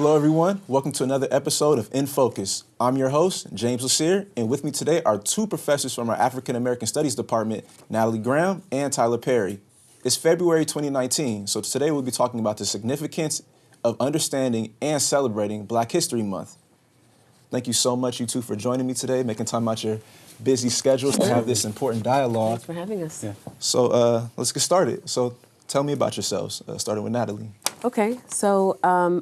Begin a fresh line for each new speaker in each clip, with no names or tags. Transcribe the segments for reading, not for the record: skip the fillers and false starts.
Hello everyone, welcome to another episode of In Focus. I'm your host, James Leassear, and with me today are two professors from our African American Studies Department, Natalie Graham and Tyler Parry. It's February 2019, so today we'll be talking about the significance of understanding and celebrating Black History Month. Thank you so much, you two, for joining me today, making time out your busy schedules to have this important dialogue.
Thanks for having us.
Yeah. So let's get started. So tell me about yourselves, starting with Natalie.
Okay, so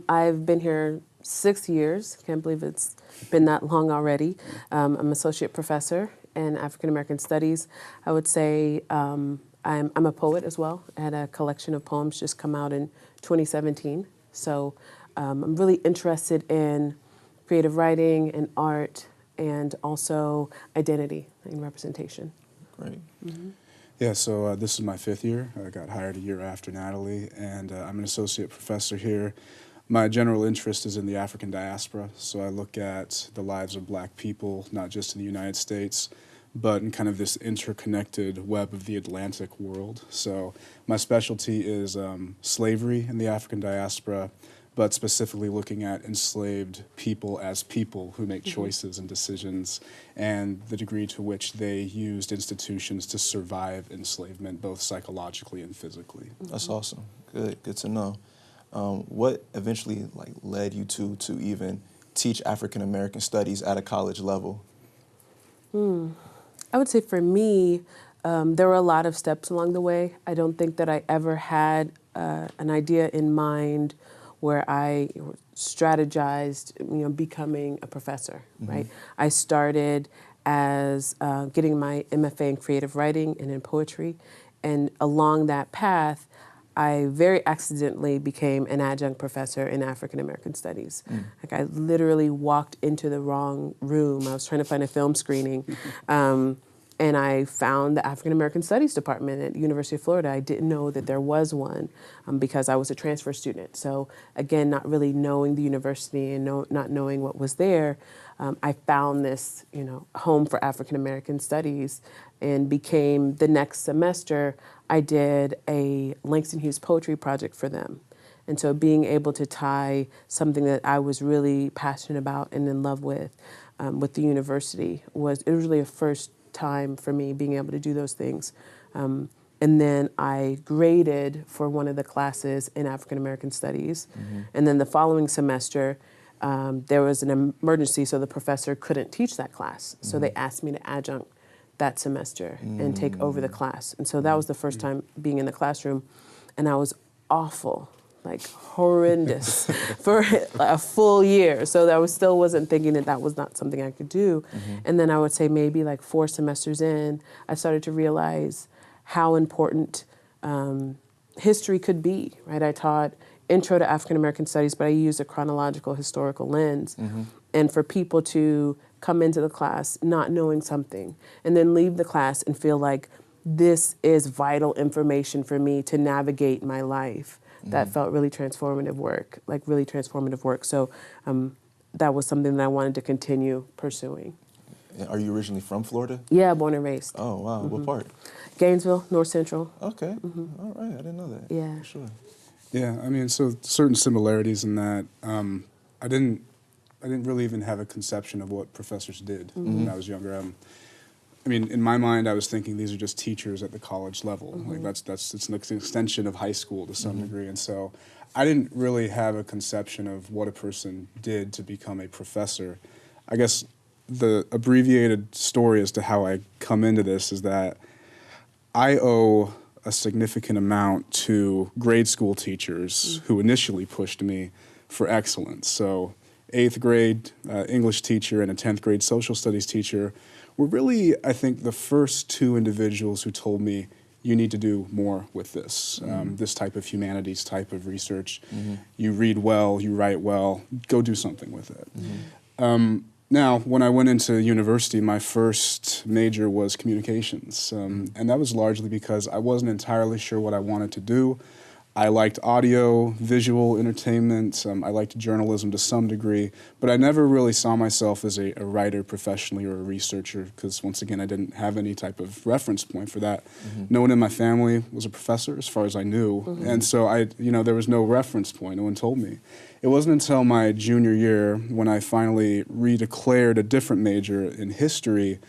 I've been here 6 years. Can't believe it's been that long already. I'm an associate professor in African American Studies. I would say I'm a poet as well. I had a collection of poems just come out in 2017. So I'm really interested in creative writing and art and also identity and representation.
Great.
Mm-hmm.
Yeah, so this is my 5th year. I got hired a year after Natalie, and I'm an associate professor here. My general interest is in the African diaspora, so I look at the lives of Black people, not just in the United States, but in kind of this interconnected web of the Atlantic world. So my specialty is slavery in the African diaspora, but specifically looking at enslaved people as people who make choices and decisions, and the degree to which they used institutions to survive enslavement, both psychologically and physically.
That's awesome. Good to know. What eventually led you to even teach African American studies at a college level?
I would say for me, there were a lot of steps along the way. I don't think that I ever had an idea in mind where I strategized, becoming a professor, right? I started as getting my MFA in creative writing and in poetry, and along that path, I very accidentally became an adjunct professor in African American Studies. Like I literally walked into the wrong room. I was trying to find a film screening. And I found the African American Studies Department at the University of Florida. I didn't know that there was one because I was a transfer student. So again, not really knowing the university and not knowing what was there, I found this, home for African American Studies, and became the next semester, I did a Langston Hughes poetry project for them. And so being able to tie something that I was really passionate about and in love with the university it was really a first time for me being able to do those things. And then I graded for one of the classes in African American Studies. And then the following semester, there was an emergency, so the professor couldn't teach that class. So they asked me to adjunct that semester and take over the class. And so that was the first time being in the classroom, and I was awful, like horrendous for a full year. So I still wasn't thinking that was not something I could do. And then I would say maybe 4 semesters in, I started to realize how important history could be, right? I taught Intro to African American Studies, but I used a chronological historical lens. And for people to come into the class not knowing something and then leave the class and feel like this is vital information for me to navigate my life. That felt really transformative work. So that was something that I wanted to continue pursuing.
Are you originally from Florida?
Yeah, born and raised.
Oh, wow. What part?
Gainesville, North Central.
Okay. All right. I didn't know that.
Yeah.
For sure.
Yeah, I mean, so certain similarities in that I didn't really even have a conception of what professors did when I was younger. I mean, in my mind, I was thinking these are just teachers at the college level. Like it's an extension of high school to some degree, and so I didn't really have a conception of what a person did to become a professor. I guess the abbreviated story as to how I come into this is that I owe a significant amount to grade school teachers who initially pushed me for excellence. So 8th grade English teacher and a 10th grade social studies teacher were really, I think, the first 2 individuals who told me, you need to do more with this, this type of humanities type of research. You read well, you write well, go do something with it. Now, when I went into university, my first major was communications, and that was largely because I wasn't entirely sure what I wanted to do. I liked audio, visual entertainment. I liked journalism to some degree, but I never really saw myself as a writer professionally or a researcher because, once again, I didn't have any type of reference point for that. No one in my family was a professor, as far as I knew, and so there was no reference point. No one told me. It wasn't until my junior year when I finally redeclared a different major in history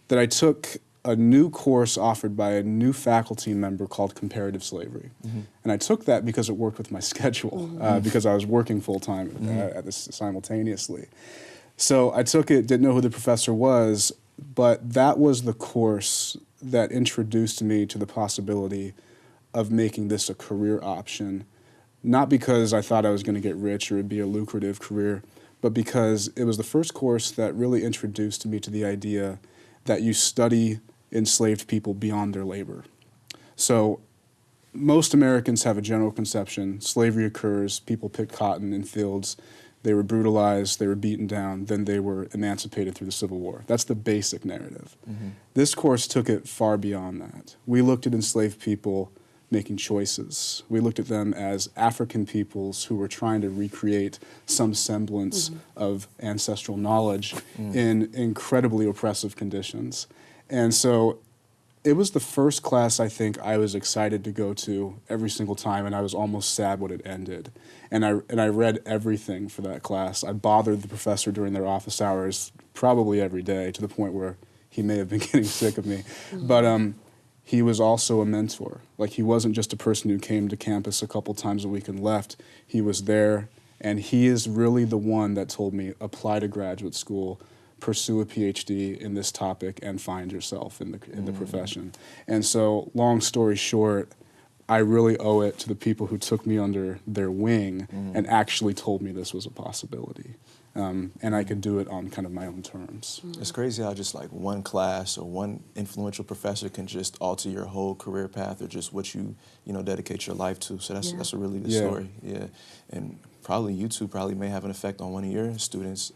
that I took a new course offered by a new faculty member called comparative slavery. And I took that because it worked with my schedule, because I was working full-time at this simultaneously. So I took it, didn't know who the professor was, but that was the course that introduced me to the possibility of making this a career option, not because I thought I was going to get rich or it'd be a lucrative career, but because it was the first course that really introduced me to the idea that you study enslaved people beyond their labor. So most Americans have a general conception. Slavery occurs, people picked cotton in fields, they were brutalized, they were beaten down, then they were emancipated through the Civil War. That's the basic narrative. This course took it far beyond that. We looked at enslaved people making choices. We looked at them as African peoples who were trying to recreate some semblance of ancestral knowledge in incredibly oppressive conditions. And so it was the first class I think I was excited to go to every single time, and I was almost sad when it ended. And I read everything for that class. I bothered the professor during their office hours probably every day, to the point where he may have been getting sick of me. But he was also a mentor. Like, he wasn't just a person who came to campus a couple times a week and left. He was there, and he is really the one that told me, apply to graduate school, pursue a PhD in this topic, and find yourself in the profession. And so, long story short, I really owe it to the people who took me under their wing and actually told me this was a possibility. And I could do it on kind of my own terms.
It's crazy how just like one class or one influential professor can just alter your whole career path or just what you dedicate your life to. So that's a really good story. Yeah, and probably you two may have an effect on one of your students.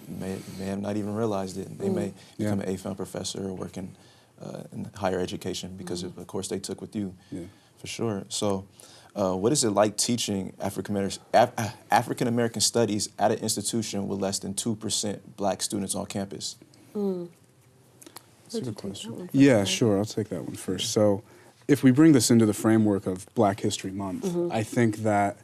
You may have not even realized it. They may become an AFM professor or work in higher education because of the course they took with you. Yeah, for sure. So. What is it like teaching African American studies at an institution with less than 2% black students on campus?
That's a good question. Yeah, sure. I'll take that one first. So if we bring this into the framework of Black History Month, I think that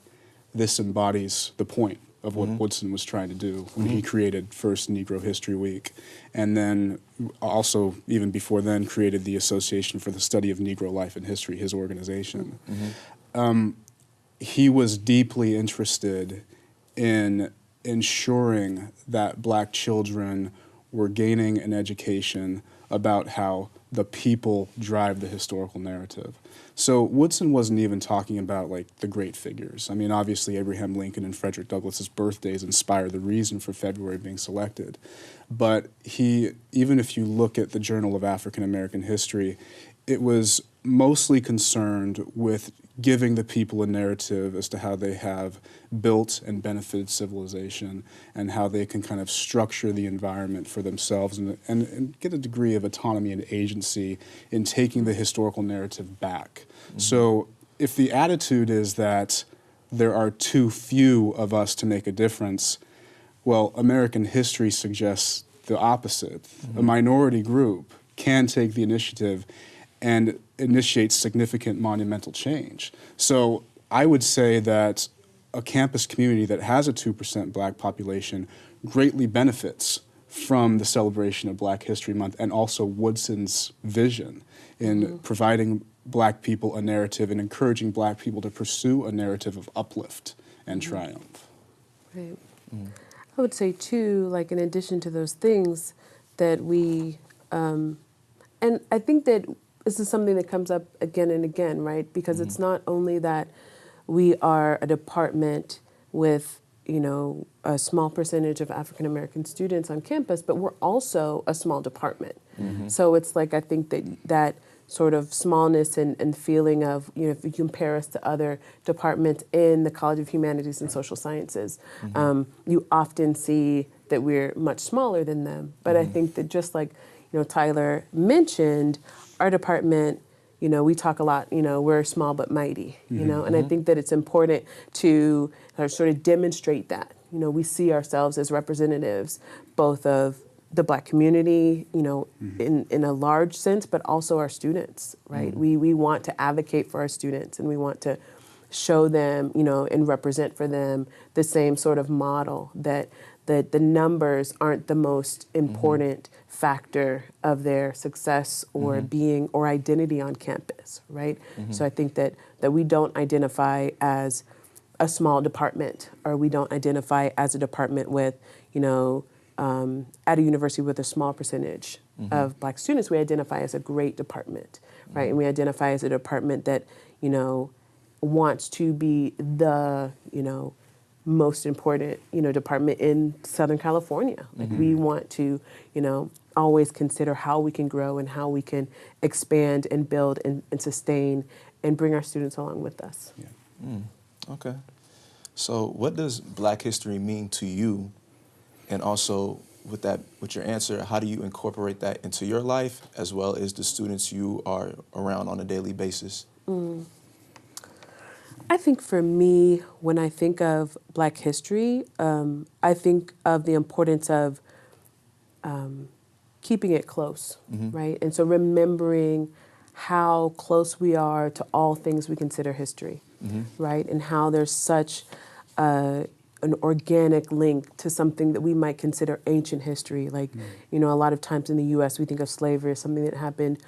this embodies the point of what Woodson was trying to do when he created first Negro History Week, and then also, even before then, created the Association for the Study of Negro Life and History, his organization. He was deeply interested in ensuring that black children were gaining an education about how the people drive the historical narrative. So Woodson wasn't even talking about like the great figures. I mean, obviously Abraham Lincoln and Frederick Douglass's birthdays inspire the reason for February being selected. But even if you look at the Journal of African American History, it was mostly concerned with giving the people a narrative as to how they have built and benefited civilization and how they can kind of structure the environment for themselves and get a degree of autonomy and agency in taking the historical narrative back. So if the attitude is that there are too few of us to make a difference, well, American history suggests the opposite. A minority group can take the initiative and initiate significant monumental change. So I would say that a campus community that has a 2% black population greatly benefits from the celebration of Black History Month and also Woodson's vision in providing black people a narrative and encouraging black people to pursue a narrative of uplift and triumph.
Right. I would say too, like in addition to those things that we, and I think that this is something that comes up again and again, right? Because it's not only that we are a department with, a small percentage of African American students on campus, but we're also a small department. So it's like, I think that sort of smallness and feeling of, if you compare us to other departments in the College of Humanities and Social Sciences, you often see that we're much smaller than them. But I think that just like, Tyler mentioned, our department, we talk a lot, we're small but mighty, and I think that it's important to sort of demonstrate that. We see ourselves as representatives both of the Black community, in a large sense, but also our students, right? We want to advocate for our students, and we want to show them, and represent for them the same sort of model that the numbers aren't the most important factor of their success or being or identity on campus, right? So I think that we don't identify as a small department, or we don't identify as a department with, at a university with a small percentage of Black students. We identify as a great department, right? And we identify as a department that, wants to be the, most important, department in Southern California. Like we want to, always consider how we can grow and how we can expand and build and sustain and bring our students along with us.
Yeah.
Okay. So what does Black history mean to you? And also with your answer, how do you incorporate that into your life as well as the students you are around on a daily basis?
I think for me, when I think of Black history, I think of the importance of keeping it close, right? And so remembering how close we are to all things we consider history, right? And how there's such an organic link to something that we might consider ancient history. Like, a lot of times in the U.S. we think of slavery as something that happened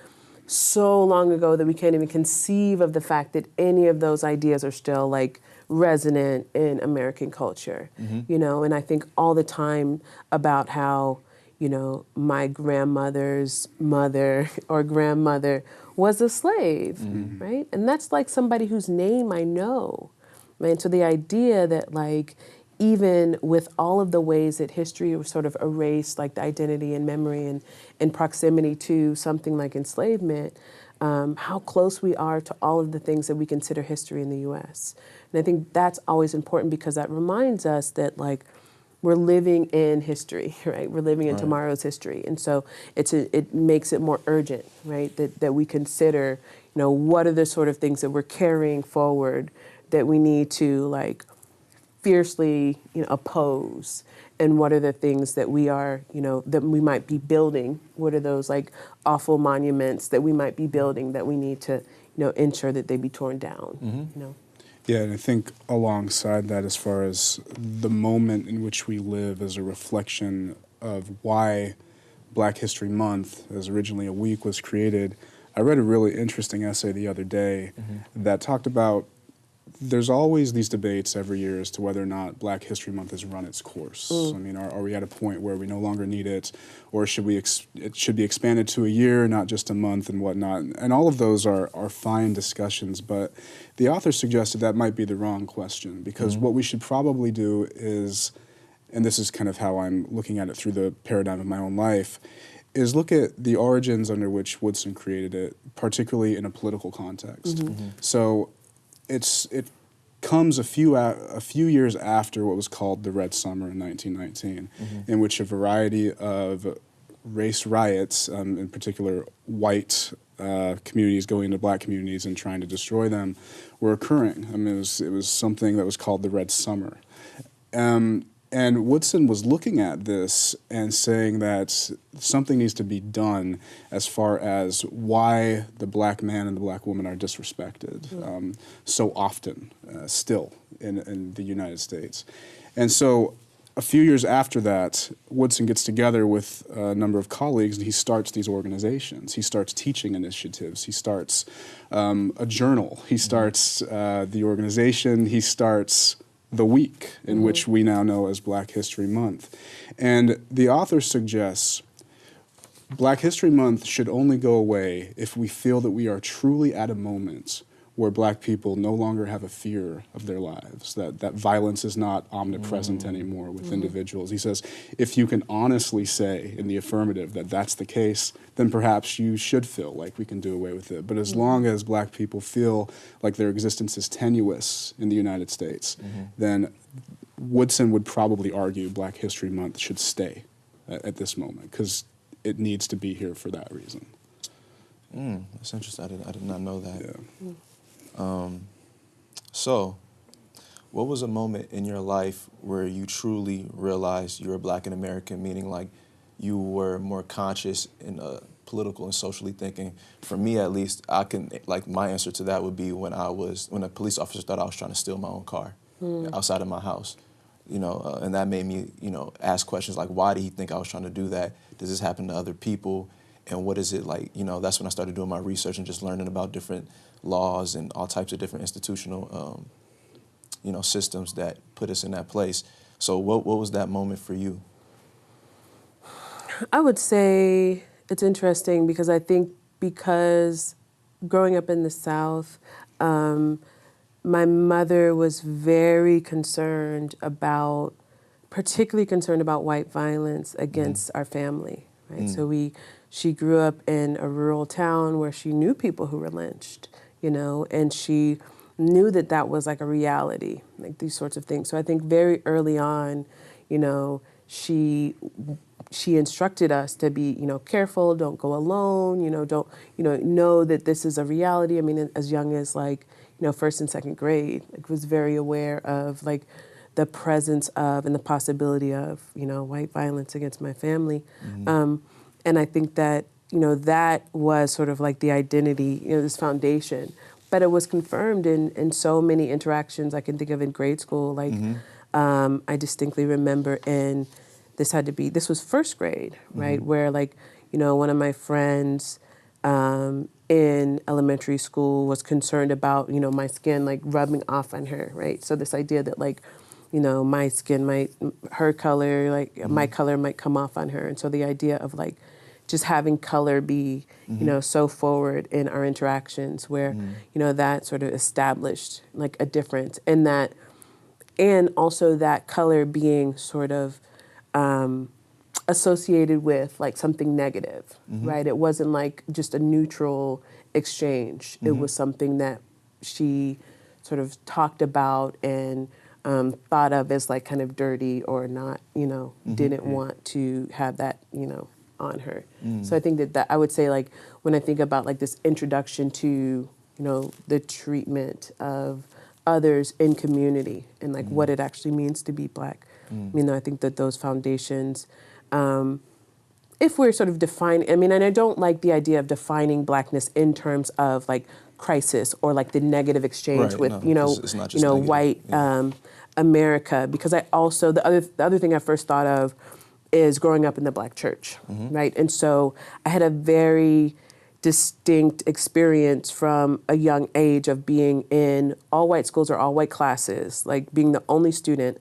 so long ago that we can't even conceive of the fact that any of those ideas are still like resonant in American culture, and I think all the time about how, my grandmother's mother or grandmother was a slave, right? And that's like somebody whose name I know, right? So the idea that like, even with all of the ways that history was sort of erased, like the identity and memory and proximity to something like enslavement, how close we are to all of the things that we consider history in the U.S. And I think that's always important because that reminds us that like we're living in history, right? We're living in tomorrow's history. And so it makes it more urgent, right? That we consider, what are the sort of things that we're carrying forward that we need to like fiercely, oppose, and what are the things that we are, that we might be building? What are those like awful monuments that we might be building that we need to, ensure that they be torn down?
Yeah, and I think alongside that, as far as the moment in which we live as a reflection of why Black History Month, as originally a week, was created, I read a really interesting essay the other day that talked about there's always these debates every year as to whether or not Black History Month has run its course. I mean, are we at a point where we no longer need it, or should it should be expanded to a year, not just a month and whatnot? And all of those are fine discussions, but the author suggested that might be the wrong question, because what we should probably do is, and this is kind of how I'm looking at it through the paradigm of my own life, is look at the origins under which Woodson created it, particularly in a political context. So it comes a few years after what was called the Red Summer in 1919, in which a variety of race riots, in particular white communities going into Black communities and trying to destroy them, were occurring. I mean, it was something that was called the Red Summer. And Woodson was looking at this and saying that something needs to be done as far as why the Black man and the Black woman are disrespected so often still in the United States. And so a few years after that, Woodson gets together with a number of colleagues and he starts these organizations. He starts teaching initiatives. He starts a journal. He starts the organization. He starts the week in which we now know as Black History Month. And the author suggests Black History Month should only go away if we feel that we are truly at a moment where Black people no longer have a fear of their lives, that violence is not omnipresent anymore with individuals. He says, if you can honestly say in the affirmative that that's the case, then perhaps you should feel like we can do away with it. But as long as Black people feel like their existence is tenuous in the United States, then Woodson would probably argue Black History Month should stay at this moment, because it needs to be here for that reason.
That's interesting. I did not know that.
Yeah.
So, what was a moment in your life where you truly realized you were Black and American, meaning like you were more conscious in political and socially thinking? For me, at least, I can, like, my answer to that would be when a police officer thought I was trying to steal my own car outside of my house. You know, and that made me, you know, ask questions like, why did he think I was trying to do that? Does this happen to other people? And what is it like? You know, that's when I started doing my research and just learning about different laws and all types of different institutional, you know, systems that put us in that place. So what was that moment for you?
I would say it's interesting because I think because growing up in the South, my mother was very concerned about, particularly concerned about white violence against our family, right? So she grew up in a rural town where she knew people who were lynched, you know, and she knew that that was like a reality, like these sorts of things. So I think very early on, you know, she instructed us to be, you know, careful, don't go alone, you know, don't, know that this is a reality. I mean, as young as like, you know, first and second grade, like was very aware of like the presence of and the possibility of, you know, white violence against my family. And I think that, you know, that was sort of like the identity, you know, this foundation. But it was confirmed in so many interactions I can think of in grade school. Like, I distinctly remember this was first grade, right? Where like, you know, one of my friends in elementary school was concerned about, you know, my skin like rubbing off on her, right? So this idea that like, you know, my skin her color, like my color might come off on her. And so the idea of like just having color be, you know, so forward in our interactions where, you know, that sort of established like a difference in that, and also that color being sort of associated with like something negative, right? It wasn't like just a neutral exchange. It was something that she sort of talked about and thought of as like kind of dirty or not, you know, didn't want to have that, you know, on her. So I think that I would say like when I think about like this introduction to, you know, the treatment of others in community and like what it actually means to be Black, you know, I think that those foundations, if we're sort of defining, I mean, and I don't like the idea of defining Blackness in terms of like crisis or like the negative exchange
Right,
with,
no,
you know,
it's not just negative.
white America, because I also, the other thing I first thought of is growing up in the Black church, right? And so I had a very distinct experience from a young age of being in all white schools or all white classes, like being the only student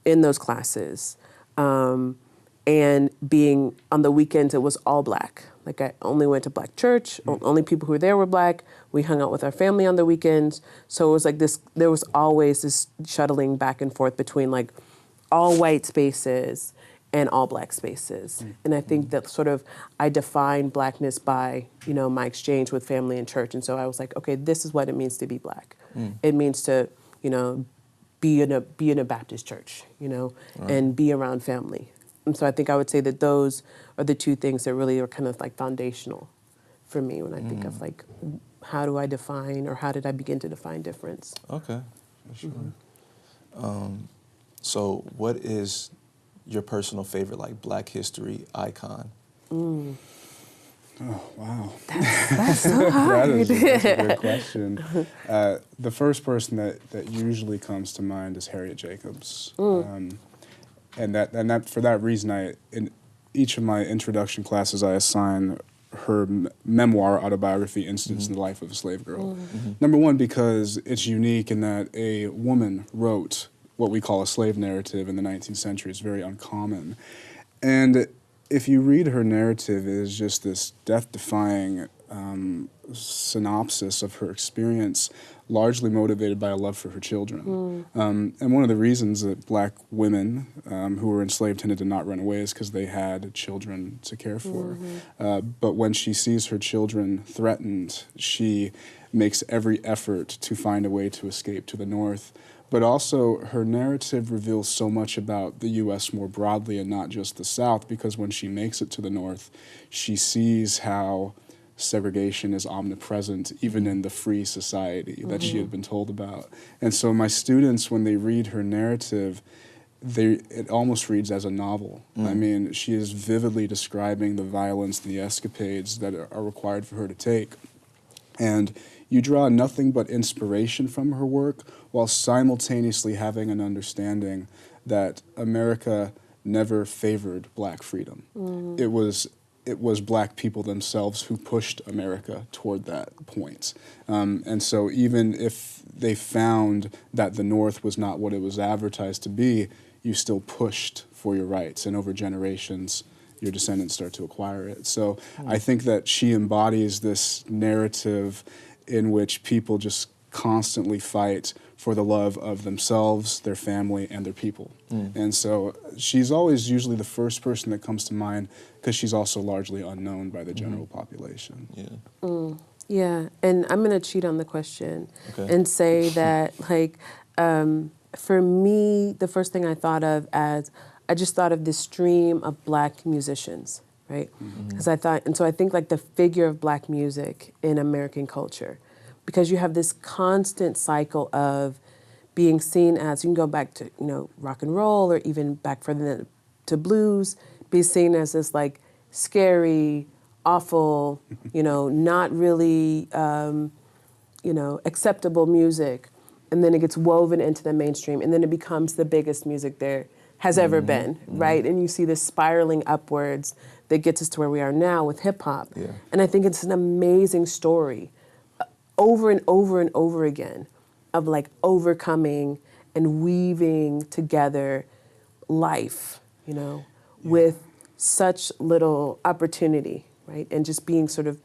in those classes. And being on the weekends, it was all Black. Like I only went to Black church, only people who were there were Black. We hung out with our family on the weekends. So it was like this, there was always this shuttling back and forth between like all white spaces and all Black spaces. And I think that sort of, I defined Blackness by, you know, my exchange with family and church. And so I was like, okay, this is what it means to be Black. It means to, you know, be in a Baptist church, you know, and be around family. And so I think I would say that those are the two things that really are kind of like foundational for me when I think of like, how do I define or how did I begin to define difference?
Okay, for sure. So what is your personal favorite like Black history icon?
Oh, wow.
That's so hard.
That's a good question. The first person that usually comes to mind is Harriet Jacobs. And that for that reason, in each of my introduction classes, I assign her memoir, autobiography, Incidents in the Life of a Slave Girl. Number one, because it's unique in that a woman wrote what we call a slave narrative in the 19th century. It's very uncommon. And if you read her narrative, it is just this death-defying synopsis of her experience, largely motivated by a love for her children. And one of the reasons that Black women who were enslaved tended to not run away is because they had children to care for. But when she sees her children threatened, she makes every effort to find a way to escape to the North. But also, her narrative reveals so much about the U.S. more broadly and not just the South, because when she makes it to the North, she sees how segregation is omnipresent even in the free society that she had been told about. And so my students, when they read her narrative, it almost reads as a novel. I mean, she is vividly describing the violence, the escapades that are required for her to take. And you draw nothing but inspiration from her work while simultaneously having an understanding that America never favored black freedom. It was black people themselves who pushed America toward that point. And so even if they found that the North was not what it was advertised to be, you still pushed for your rights, and over generations, your descendants start to acquire it. So I think that she embodies this narrative in which people just constantly fight for the love of themselves, their family, and their people. And so she's always usually the first person that comes to mind because she's also largely unknown by the general population.
Yeah, and I'm going to cheat on the question and say that, like, for me, the first thing I thought of I just thought of this stream of black musicians, right? Because so I think like the figure of black music in American culture, because you have this constant cycle of being seen as, you can go back to, rock and roll, or even back further to blues, be seen as this like scary, awful, not really, acceptable music. And then it gets woven into the mainstream, and then it becomes the biggest music there has ever been, right? And you see this spiraling upwards that gets us to where we are now with hip hop. And I think it's an amazing story over and over and over again of like overcoming and weaving together life, with such little opportunity, right? And just being sort of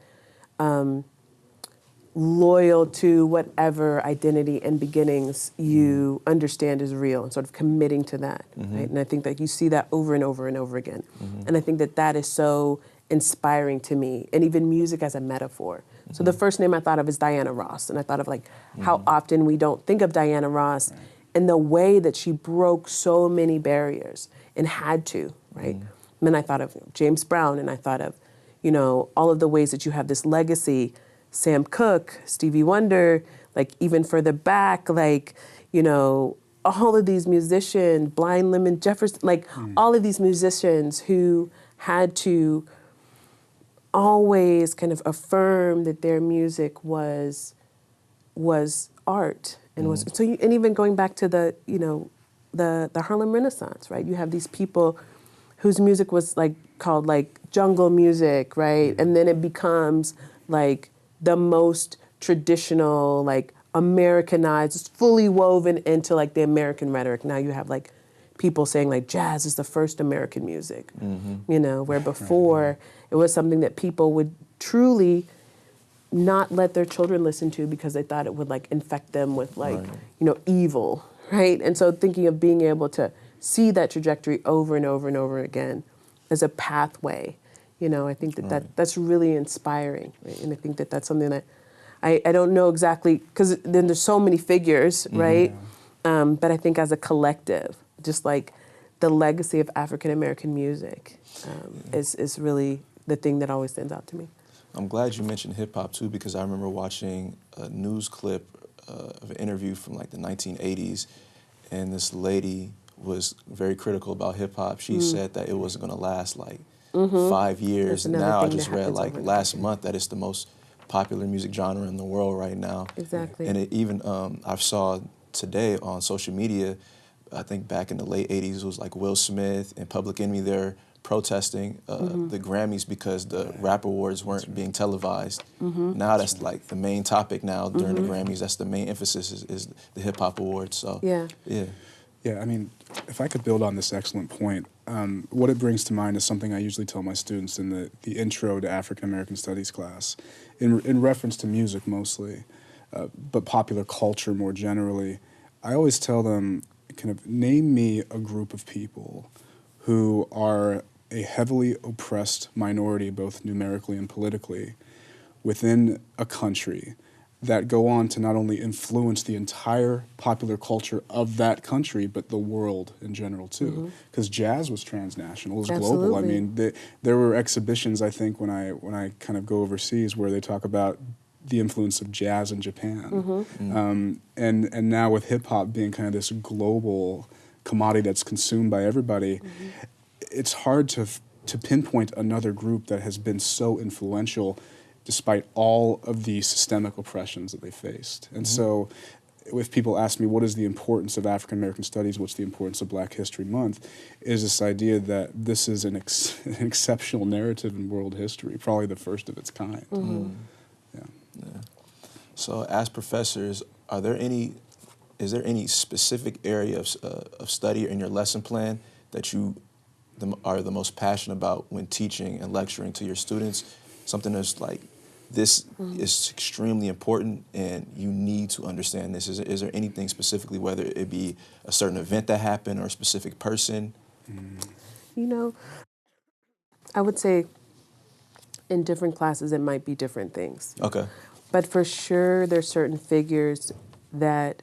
loyal to whatever identity and beginnings you understand is real, and sort of committing to that, right? And I think that you see that over and over and over again. And I think that that is so inspiring to me, and even music as a metaphor. So the first name I thought of is Diana Ross, and I thought of like how often we don't think of Diana Ross and the way that she broke so many barriers and had to, right? And then I thought of James Brown, and I thought of, all of the ways that you have this legacy, Sam Cooke, Stevie Wonder, like even further back, like, all of these musicians, Blind Lemon Jefferson, like all of these musicians who had to always kind of affirm that their music was art, and was and even going back to the the Harlem Renaissance, right? You have these people whose music was like called like jungle music, right? And then it becomes like the most traditional, like Americanized, fully woven into like the American rhetoric. Now you have like people saying like jazz is the first American music, where before it was something that people would truly not let their children listen to because they thought it would like infect them with like, evil, right? And so thinking of being able to see that trajectory over and over and over again as a pathway, I think that's really inspiring, right? And I think that that's something that I don't know exactly, because then there's so many figures, right? But I think as a collective, just like the legacy of African American music is really the thing that always stands out to me.
I'm glad you mentioned hip hop too, because I remember watching a news clip of an interview from like the 1980s, and this lady was very critical about hip hop. She said that it wasn't going to last like 5 years. Now I just read like last month that it's the most popular music genre in the world right now.
Exactly.
And it even I saw today on social media, I think back in the late 80s, it was like Will Smith and Public Enemy, they're protesting the Grammys because the rap awards weren't being televised. Now that's like the main topic now during the Grammys. That's the main emphasis is the hip hop awards. So
yeah, I mean, if I could build on this excellent point, what it brings to mind is something I usually tell my students in the intro to African American Studies class, in reference to music mostly, but popular culture more generally. I always tell them, kind of, name me a group of people who are a heavily oppressed minority, both numerically and politically, within a country, that go on to not only influence the entire popular culture of that country, but the world in general too. Because jazz was transnational, it was global. I mean, there were exhibitions, I think, when I kind of go overseas where they talk about the influence of jazz in Japan. And now with hip hop being kind of this global commodity that's consumed by everybody, it's hard to pinpoint another group that has been so influential despite all of the systemic oppressions that they faced. And so if people ask me, what is the importance of African American studies, what's the importance of Black History Month, is this idea that this is an exceptional narrative in world history, probably the first of its kind.
Yeah. So as professors, is there any specific area of study in your lesson plan that you are the most passionate about when teaching and lecturing to your students? Something that's like, this is extremely important and you need to understand this. Is there anything specifically, whether it be a certain event that happened or a specific person?
You know, I would say in different classes it might be different things.
Okay.
But for sure there's certain figures that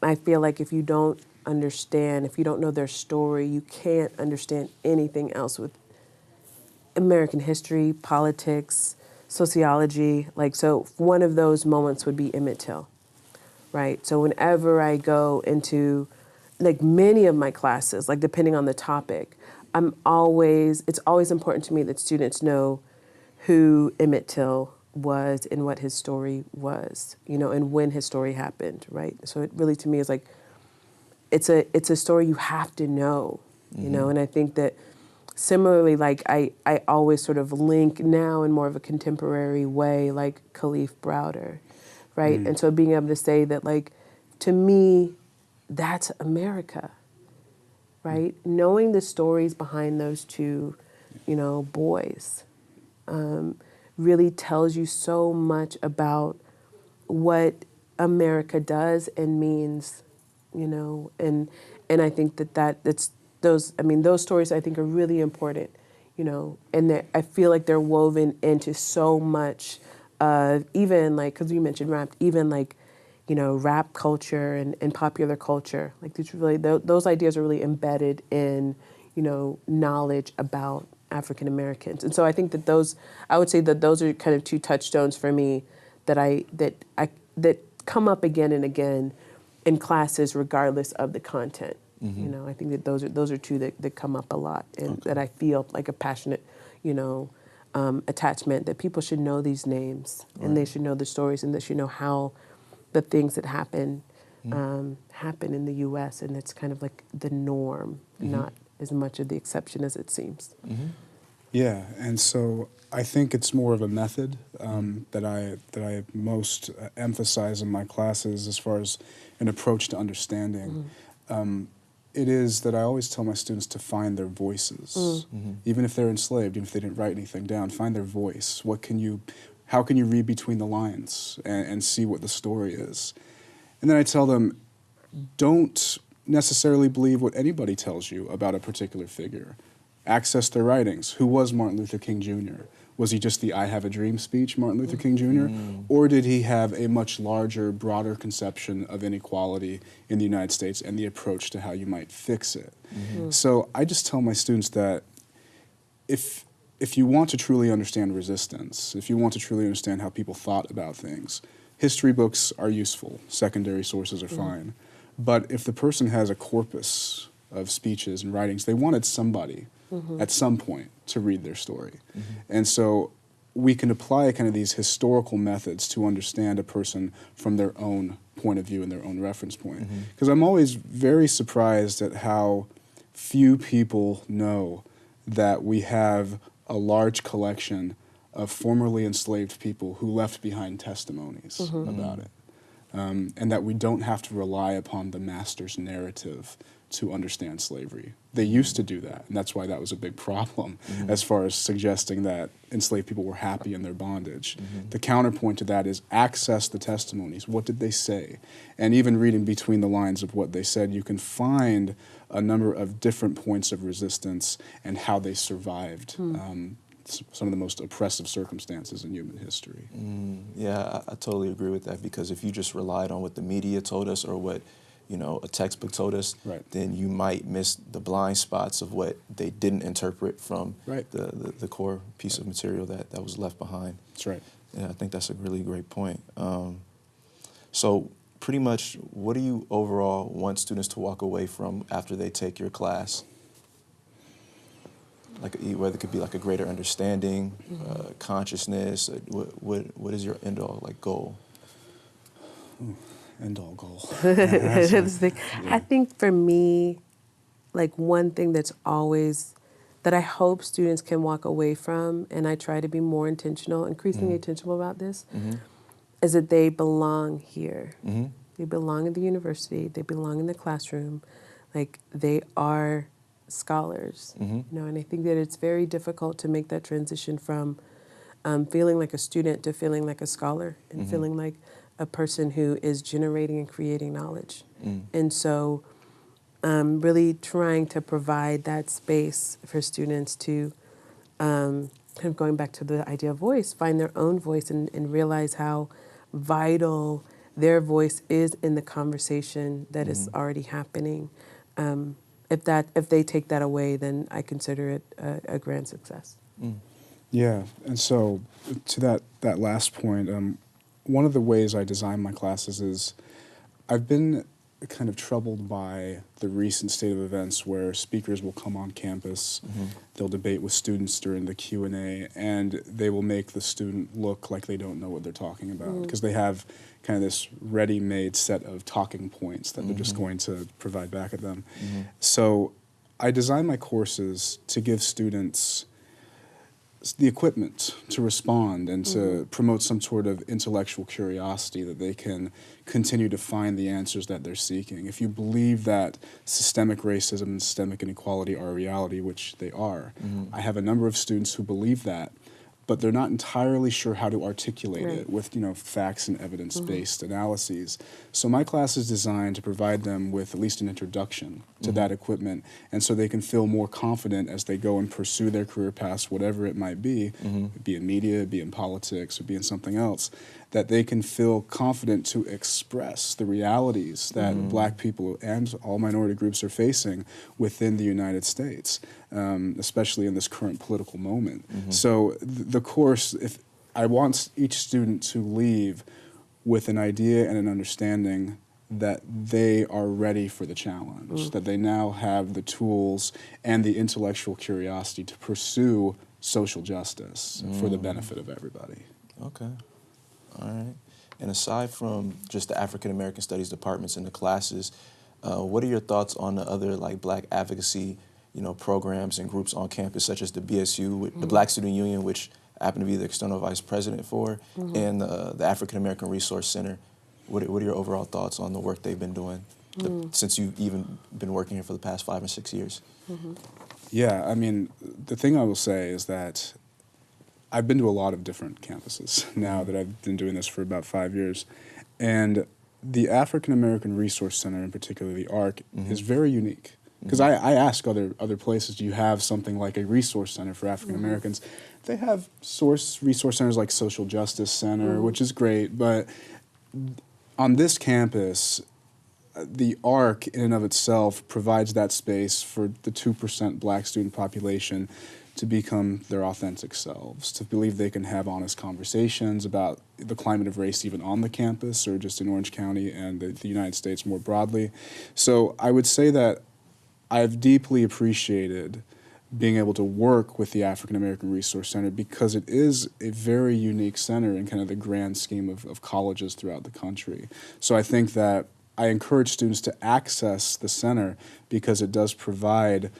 I feel like if you don't understand, if you don't know their story, you can't understand anything else with American history, politics, sociology. Like, so one of those moments would be Emmett Till, right? So whenever I go into, like, many of my classes, like depending on the topic, it's always important to me that students know who Emmett Till was and what his story was, and when his story happened, right? So it really, to me, is like, it's a story you have to know, and I think that similarly, like, I always sort of link now in more of a contemporary way, like Khalif Browder, right? And so being able to say that, like, to me, that's America, right? Knowing the stories behind those two, boys, really tells you so much about what America does and means, and I think that's those stories I think are really important, and I feel like they're woven into so much of, even like, because you mentioned rap, even like, rap culture and popular culture, like those ideas are really embedded in, knowledge about African Americans. And so I think that I would say that those are kind of two touchstones for me that come up again and again in classes regardless of the content. I think that those are two that come up a lot, and that I feel like a passionate, attachment, that people should know these names, and they should know the stories, and they should know how the things that happen in the U.S., and it's kind of like the norm, not as much of the exception as it seems.
Yeah, and so I think it's more of a method that I most emphasize in my classes as far as an approach to understanding. It is that I always tell my students to find their voices, even if they're enslaved, even if they didn't write anything down. Find their voice. How can you read between the lines and see what the story is? And then I tell them, don't necessarily believe what anybody tells you about a particular figure. Access their writings. Who was Martin Luther King Jr.? Was he just the I Have a Dream speech, Martin Luther King Jr.? Or did he have a much larger, broader conception of inequality in the United States and the approach to how you might fix it? So I just tell my students that if you want to truly understand resistance, if you want to truly understand how people thought about things, history books are useful. Secondary sources are fine. But if the person has a corpus of speeches and writings, they wanted somebody at some point to read their story. And so we can apply kind of these historical methods to understand a person from their own point of view and their own reference point. Because I'm always very surprised at how few people know that we have a large collection of formerly enslaved people who left behind testimonies about it. And that we don't have to rely upon the master's narrative to understand slavery. They used to do that, and that's why that was a big problem as far as suggesting that enslaved people were happy in their bondage. The counterpoint to that is access the testimonies. What did they say? And even reading between the lines of what they said, you can find a number of different points of resistance and how they survived some of the most oppressive circumstances in human history.
Yeah, I totally agree with that, because if you just relied on what the media told us or what, a textbook told us,
Right.
then you might miss the blind spots of what they didn't interpret from
Right.
the core piece of material that was left behind.
That's right.
Yeah, I think that's a really great point. So pretty much, what do you overall want students to walk away from after they take your class? Like, whether it could be like a greater understanding, consciousness. What is your end all goal?
End all goal.
I think for me, like one thing that's always that I hope students can walk away from, and I try to be more intentional, increasingly intentional about this, is that they belong here. They belong at the university. They belong in the classroom. Like, they are scholars, and I think that it's very difficult to make that transition from feeling like a student to feeling like a scholar and feeling like a person who is generating and creating knowledge. And so really trying to provide that space for students to, kind of going back to the idea of voice, find their own voice and realize how vital their voice is in the conversation that is already happening. If they take that away, then I consider it a grand success.
Yeah, and so to that last point, one of the ways I design my classes is I've been kind of troubled by the recent state of events where speakers will come on campus, they'll debate with students during the Q&A, and they will make the student look like they don't know what they're talking about, because they have kind of this ready-made set of talking points that they're just going to provide back at them. So I design my courses to give students the equipment to respond and to promote some sort of intellectual curiosity that they can continue to find the answers that they're seeking. If you believe that systemic racism and systemic inequality are a reality, which they are, I have a number of students who believe that, but they're not entirely sure how to articulate it with, facts and evidence-based analyses. So my class is designed to provide them with at least an introduction to that equipment, and so they can feel more confident as they go and pursue their career paths, whatever it might be in media, be in politics, or be in something else, that they can feel confident to express the realities that Black people and all minority groups are facing within the United States, especially in this current political moment. So the course, if I want each student to leave with an idea and an understanding that they are ready for the challenge, that they now have the tools and the intellectual curiosity to pursue social justice for the benefit of everybody.
Okay. All right. And aside from just the African American Studies departments and the classes, what are your thoughts on the other Black advocacy, programs and groups on campus, such as the BSU, the Black Student Union, which I happen to be the external vice president for, and the African American Resource Center? What are your overall thoughts on the work they've been doing since you've even been working here for the past 5 or 6 years?
Yeah, I mean, the thing I will say is that I've been to a lot of different campuses now that I've been doing this for about 5 years. And the African American Resource Center, in particular the ARC, is very unique. Because I ask other places, do you have something like a resource center for African Americans? They have resource centers like Social Justice Center, which is great, but on this campus, the ARC in and of itself provides that space for the 2% Black student population to become their authentic selves, to believe they can have honest conversations about the climate of race even on the campus or just in Orange County and the United States more broadly. So I would say that I've deeply appreciated being able to work with the African American Resource Center because it is a very unique center in kind of the grand scheme of colleges throughout the country. So I think that I encourage students to access the center because it does provide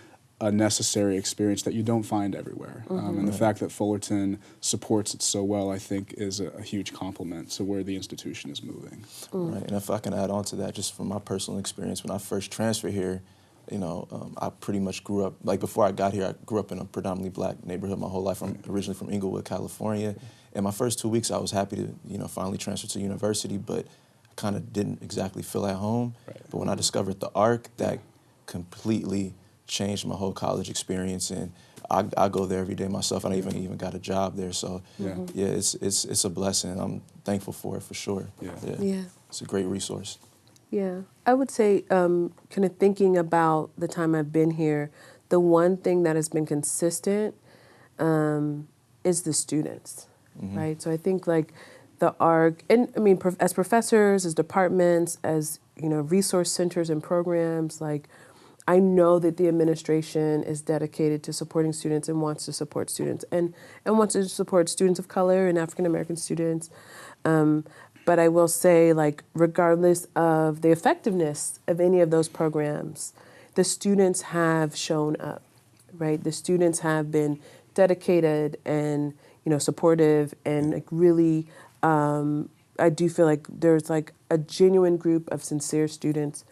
a necessary experience that you don't find everywhere. And the fact that Fullerton supports it so well, I think, is a huge compliment to where the institution is moving.
Right, and if I can add on to that, just from my personal experience, when I first transferred here, I pretty much grew up, before I got here, I grew up in a predominantly Black neighborhood my whole life. I'm originally from Inglewood, California. And my first 2 weeks, I was happy to, finally transfer to university, but I kind of didn't exactly feel at home. Right. But when I discovered the ARC, that completely changed my whole college experience, and I go there every day myself. I even got a job there, so yeah, it's a blessing. I'm thankful for it for sure.
Yeah.
It's a great resource.
Yeah, I would say, kind of thinking about the time I've been here, the one thing that has been consistent is the students, right? So I think like the ARC, and I mean, as professors, as departments, as resource centers and programs, like I know that the administration is dedicated to supporting students and wants to support students and wants to support students of color and African American students. But I will say, like, regardless of the effectiveness of any of those programs, the students have shown up, right? The students have been dedicated and, supportive and like really, I do feel like there's like a genuine group of sincere students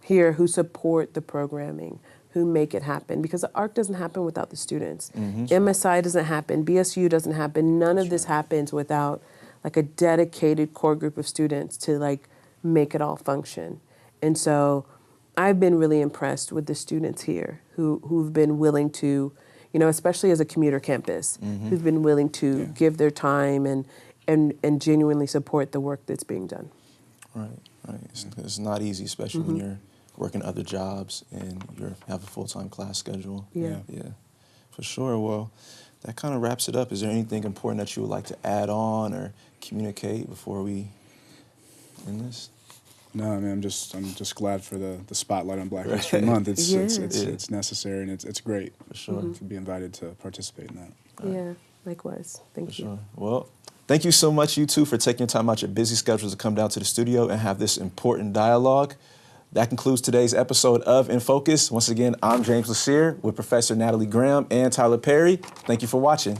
here who support the programming, who make it happen. Because the ARC doesn't happen without the students. MSI doesn't happen. BSU doesn't happen. None of this happens without like a dedicated core group of students to like make it all function. And so I've been really impressed with the students here who've been willing to, especially as a commuter campus, who've been willing to give their time and genuinely support the work that's being done.
Right. It's not easy, especially when you're working other jobs and you have a full-time class schedule.
Yeah,
for sure. Well, that kind of wraps it up. Is there anything important that you would like to add on or communicate before we end this?
No, I mean I'm just glad for the spotlight on Black History Month. It's necessary and it's great
for sure
to be invited to participate in that.
Yeah, likewise. Thank you.
Sure. Well, thank you so much, you two, for taking time out your busy schedules to come down to the studio and have this important dialogue. That concludes today's episode of In Focus. Once again, I'm James Leassear with Professor Natalie Graham and Tyler Parry. Thank you for watching.